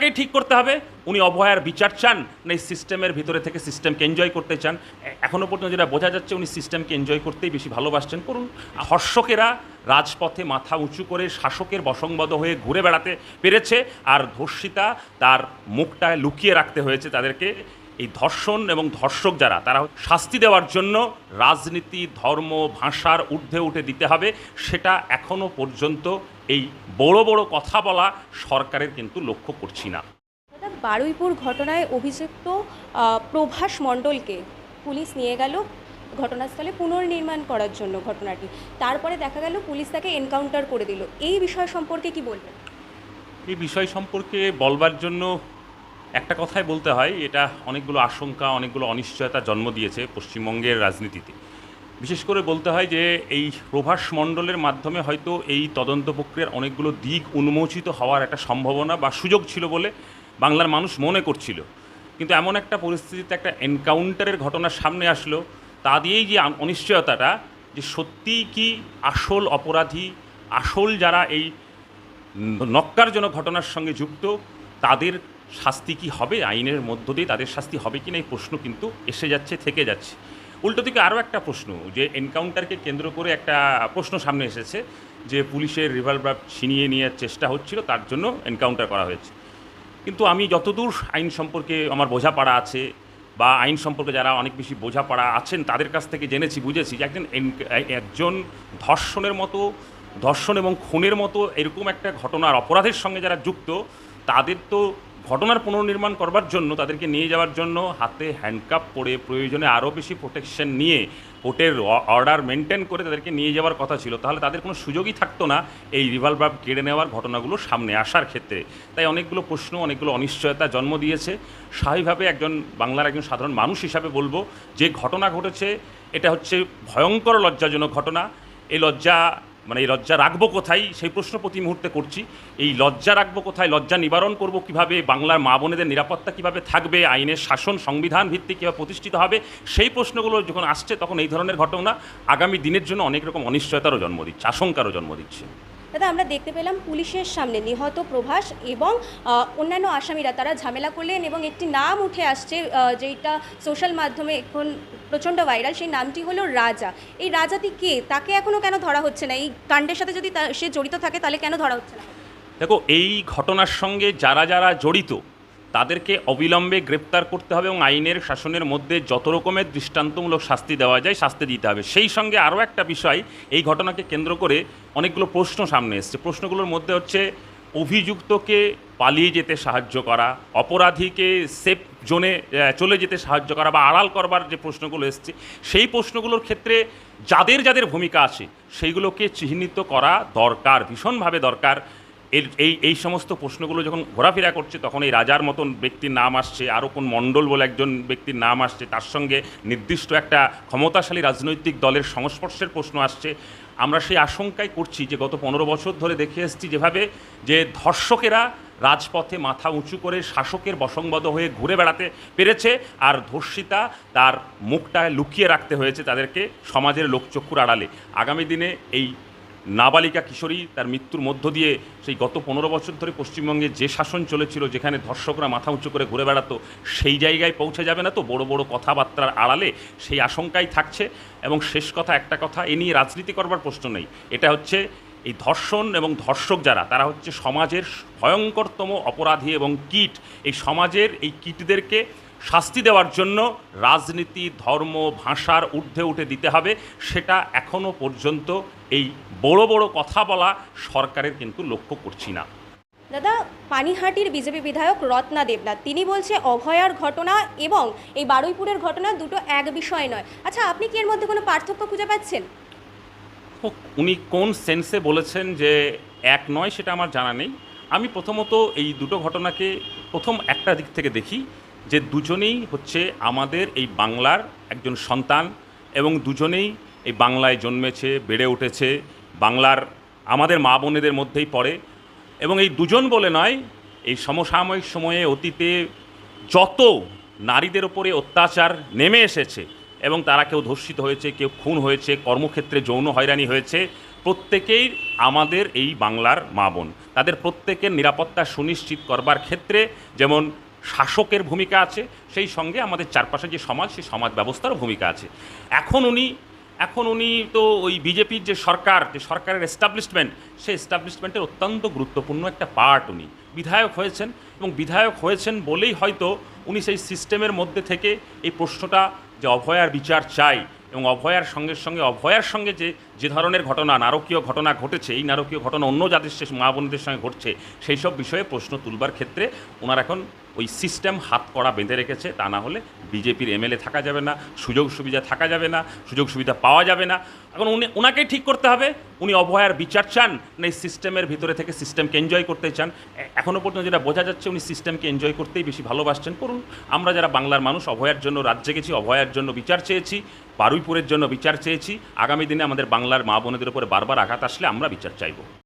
সিস্টেমটাকেই ঠিক করতে হবে। উনি অভয়ার বিচার চান না এই সিস্টেমের ভিতরে থেকে সিস্টেমকে এনজয় করতে চান? এখনও পর্যন্ত যেটা বোঝা যাচ্ছে উনি সিস্টেমকে এনজয় করতেই বেশি ভালোবাসছেন। করুন। ধর্ষকেরা রাজপথে মাথা উঁচু করে শাসকের বশংবদ হয়ে ঘুরে বেড়াতে পেরেছে, আর ধর্ষিতা তার মুখটায় লুকিয়ে রাখতে হয়েছে তাদেরকে। এই ধর্ষণ এবং ধর্ষক যারা, তারা শাস্তি দেওয়ার জন্য রাজনীতি, ধর্ম, ভাষার ঊর্ধ্বে উঠে দিতে হবে, সেটা এখনও পর্যন্ত এই বড় বড় কথা বলা সরকারের কিন্তু লক্ষ্য করছি না। বারুইপুর ঘটনায় অভিযুক্ত প্রভাস মণ্ডলকে পুলিশ নিয়ে গেল ঘটনাস্থলে পুনর্নির্মাণ করার জন্য ঘটনাটি, তারপরে দেখা গেল পুলিশ তাকে এনকাউন্টার করে দিল। এই বিষয় সম্পর্কে কি বলবেন? এই বিষয় সম্পর্কে বলবার জন্য একটা কথাই বলতে হয়, এটা অনেকগুলো আশঙ্কা, অনেকগুলো অনিশ্চয়তা জন্ম দিয়েছে পশ্চিমবঙ্গের রাজনীতিতে। বিশেষ করে বলতে হয় যে এই প্রভাস মণ্ডলের মাধ্যমে হয়তো এই তদন্ত প্রক্রিয়ার অনেকগুলো দিক উন্মোচিত হওয়ার একটা সম্ভাবনা বা সুযোগ ছিল বলে বাংলার মানুষ মনে করছিল। কিন্তু এমন একটা পরিস্থিতিতে একটা এনকাউন্টারের ঘটনা সামনে আসলো, তা দিয়েই যে অনিশ্চয়তাটা, যে সত্যিই কি আসল অপরাধী, আসল যারা এই নক্কারজনক ঘটনার সঙ্গে যুক্ত, তাদের শাস্তি কি হবে, আইনের মধ্য দিয়ে তাদের শাস্তি হবে কি না, এই প্রশ্ন কিন্তু এসে যাচ্ছে, থেকে যাচ্ছে। উল্টো দিকে আরও একটা প্রশ্ন, যে এনকাউন্টারকে কেন্দ্র করে একটা প্রশ্ন সামনে এসেছে যে পুলিশের রিভলভার ছিনিয়ে নেওয়ার চেষ্টা হচ্ছিল, তার জন্য এনকাউন্টার করা হয়েছে। কিন্তু আমি যতদূর আইন সম্পর্কে আমার বোঝাপড়া আছে, বা আইন সম্পর্কে যারা অনেক বেশি বোঝাপড়া আছেন তাদের কাছ থেকে জেনেছি, বুঝেছি যে একজন ধর্ষণের মতো, ধর্ষণ এবং খুনের মতো এরকম একটা ঘটনার অপরাধের সঙ্গে যারা যুক্ত, তাদের তো ঘটনার পুনর্নির্মাণ করবার জন্য, তাদেরকে নিয়ে যাওয়ার জন্য হাতে হ্যান্ডকাপ পরে, প্রয়োজনে আরও বেশি প্রোটেকশন নিয়ে, কোর্টের অর্ডার মেনটেন করে তাদেরকে নিয়ে যাওয়ার কথা ছিল। তাহলে তাদের কোনো সুযোগই থাকতো না এই রিভলভার কেড়ে নেওয়ার ঘটনাগুলো সামনে আসার ক্ষেত্রে। তাই অনেকগুলো প্রশ্ন, অনেকগুলো অনিশ্চয়তা জন্ম দিয়েছে। স্বাভাবিকভাবে বাংলার একজন সাধারণ মানুষ হিসাবে বলবো, যে ঘটনা ঘটেছে এটা হচ্ছে ভয়ঙ্কর লজ্জাজনক ঘটনা। এই লজ্জা রাখবো কোথায়, সেই প্রশ্ন প্রতি মুহূর্তে করছি। এই লজ্জা রাখবো কোথায়, লজ্জা নিবারণ করব কিভাবে, বাংলার মা বোনেদের নিরাপত্তা কিভাবে থাকবে, আইনের শাসন সংবিধান ভিত্তিক কীভাবে প্রতিষ্ঠিত হবে, সেই প্রশ্নগুলো যখন আসছে, তখন এই ধরনের ঘটনা আগামী দিনের জন্য অনেক রকম অনিশ্চয়তারও জন্ম দিচ্ছে, আশঙ্কারও জন্ম দিচ্ছে। দাদা, আমরা দেখতে পেলাম পুলিশের সামনে নিহত প্রভাস এবং অন্যান্য আসামিরা তারা ঝামেলা করলেন, এবং একটি নাম উঠে আসছে যেটা সোশ্যাল মাধ্যমে এখন প্রচণ্ড ভাইরাল, সেই নামটি হলো রাজা। এই রাজাটি কে, তাকে এখনও কেন ধরা হচ্ছে না? এই কাণ্ডের সাথে যদি সে জড়িত থাকে তাহলে কেন ধরা হচ্ছে না? দেখো, এই ঘটনার সঙ্গে যারা যারা জড়িত তাদেরকে অবিলম্বে গ্রেপ্তার করতে হবে, এবং আইনের শাসনের মধ্যে যত রকমের দৃষ্টান্তমূলক শাস্তি দেওয়া যায় শাস্তি দিতে হবে। সেই সঙ্গে আরও একটা বিষয়, এই ঘটনাকে কেন্দ্র করে অনেকগুলো প্রশ্ন সামনে এসছে। প্রশ্নগুলোর মধ্যে হচ্ছে অভিযুক্তকে পালিয়ে যেতে সাহায্য করা, অপরাধীকে সেফ জোনে চলে যেতে সাহায্য করা বা আড়াল করবার যে প্রশ্নগুলো এসছে, সেই প্রশ্নগুলোর ক্ষেত্রে যাদের যাদের ভূমিকা আছে সেইগুলোকে চিহ্নিত করা দরকার, ভীষণভাবে দরকার। এই সমস্ত প্রশ্নগুলো যখন ঘোরাফেরা করছে, তখন এই রাজার মতন ব্যক্তির নাম আসছে, আরও কোন মণ্ডল বলে একজন ব্যক্তির নাম আসছে, তার সঙ্গে নির্দিষ্ট একটা ক্ষমতাশালী রাজনৈতিক দলের সংস্পর্শের প্রশ্ন আসছে। আমরা সেই আশঙ্কাই করছি যে গত 15 বছর ধরে দেখে এসেছি যেভাবে যে ধর্ষকেরা রাজপথে মাথা উঁচু করে শাসকের বশংবদ হয়ে ঘুরে বেড়াতে পেরেছে, আর ধর্ষিতা তার মুখটায় লুকিয়ে রাখতে হয়েছে তাদেরকে সমাজের লোকচক্ষুর আড়ালে। আগামী দিনে এই নাবালিকা কিশোরী তার মৃত্যুর মধ্য দিয়ে সেই গত 15 বছর ধরে পশ্চিমবঙ্গে যে শাসন চলেছিল, যেখানে ধর্ষকরা মাথা উঁচু করে ঘুরে বেড়াতো, সেই জায়গায় পৌঁছে যাবে না তো বড় বড় কথাবার্তার আড়ালে? সেই আশঙ্কাই থাকছে। এবং শেষ কথা, একটা কথা, এ নিয়ে রাজনীতি করবার প্রশ্ন নেই। এটা হচ্ছে এই ধর্ষণ এবং ধর্ষক যারা, তারা হচ্ছে সমাজের ভয়ঙ্করতম অপরাধী এবং কীট। এই সমাজের এই কীটদেরকে শাস্তি দেওয়ার জন্য রাজনীতি, ধর্ম, ভাষার ঊর্ধ্বে উঠে দিতে হবে, সেটা এখনও পর্যন্ত এই বড় বড় কথা বলা সরকারের কিন্তু লক্ষ্য করছি না। দাদা, পানিহাটির বিজেপি বিধায়ক রত্না দেবনাথ তিনি বলছে অভয়ার ঘটনা এবং এই বারুইপুরের ঘটনা দুটো এক বিষয় নয়। আচ্ছা, আপনি কি এর মধ্যে কোনো পার্থক্য খুঁজে পাচ্ছেন? উনি কোন সেন্সে বলেছেন যে এক নয়, সেটা আমার জানা নেই। আমি প্রথমত এই দুটো ঘটনাকে প্রথম একটা দিক থেকে দেখি, যে দুজনেই হচ্ছে আমাদের এই বাংলার একজন সন্তান, এবং দুজনেই এই বাংলায় জন্মেছে, বেড়ে উঠেছে, বাংলার আমাদের মা বোনেদের মধ্যেই পড়ে। এবং এই দুজন বলে নয়, এই সমসাময়িক সময়ে অতীতে যত নারীদের ওপরে অত্যাচার নেমে এসেছে, এবং তারা কেউ ধর্ষিত হয়েছে, কেউ খুন হয়েছে, কর্মক্ষেত্রে যৌন হয়রানি হয়েছে, প্রত্যেকেই আমাদের এই বাংলার মা বোন, তাদের প্রত্যেকের নিরাপত্তা সুনিশ্চিত করবার ক্ষেত্রে যেমন শাসকের ভূমিকা আছে, সেই সঙ্গে আমাদের চারপাশে যে সমাজ, সেই সমাজ ব্যবস্থারও ভূমিকা আছে। এখন উনি তো ওই বিজেপির যে সরকারের এস্টাবলিশমেন্ট, সেই এস্টাবলিশমেন্টের অত্যন্ত গুরুত্বপূর্ণ একটা পার্ট উনি বিধায়ক হয়েছেন, এবং বিধায়ক হয়েছেন বলেই হয়তো উনি সেই সিস্টেমের মধ্যে থেকে এই প্রশ্নটা যে অভয়ার বিচার চাই, এবং অভয়ার সঙ্গে যে ধরনের ঘটনা, নারকীয় ঘটনা ঘটেছে, এই নারকীয় ঘটনা অন্য জাতির মা বোনদের সঙ্গে ঘটছে, সেই সব বিষয়ে প্রশ্ন তুলবার ক্ষেত্রে ওনার এখন ওই সিস্টেম হাত কড়া বেঁধে রেখেছে। তা না হলে বিজেপির এমএলএ থাকা যাবে না, সুযোগ সুবিধা থাকা যাবে না, সুযোগ সুবিধা পাওয়া যাবে না। এখন ওনাকেই ঠিক করতে হবে, উনি অভয়ার বিচার চান না এই সিস্টেমের ভিতরে থেকে সিস্টেমকে এনজয় করতে চান। এখনও পর্যন্ত যেটা বোঝা যাচ্ছে, উনি সিস্টেমকে এনজয় করতেই বেশি ভালোবাসছেন। করুন, আমরা যারা বাংলার মানুষ অভয়ার জন্য রাত জেগেছি, অভয়ার জন্য বিচার চেয়েছি, বারুইপুরের জন্য বিচার চেয়েছি। আগামী দিনে আমাদের বাংলার মা বোনেদের উপরে বারবার আঘাত আসলে আমরা বিচার চাইব।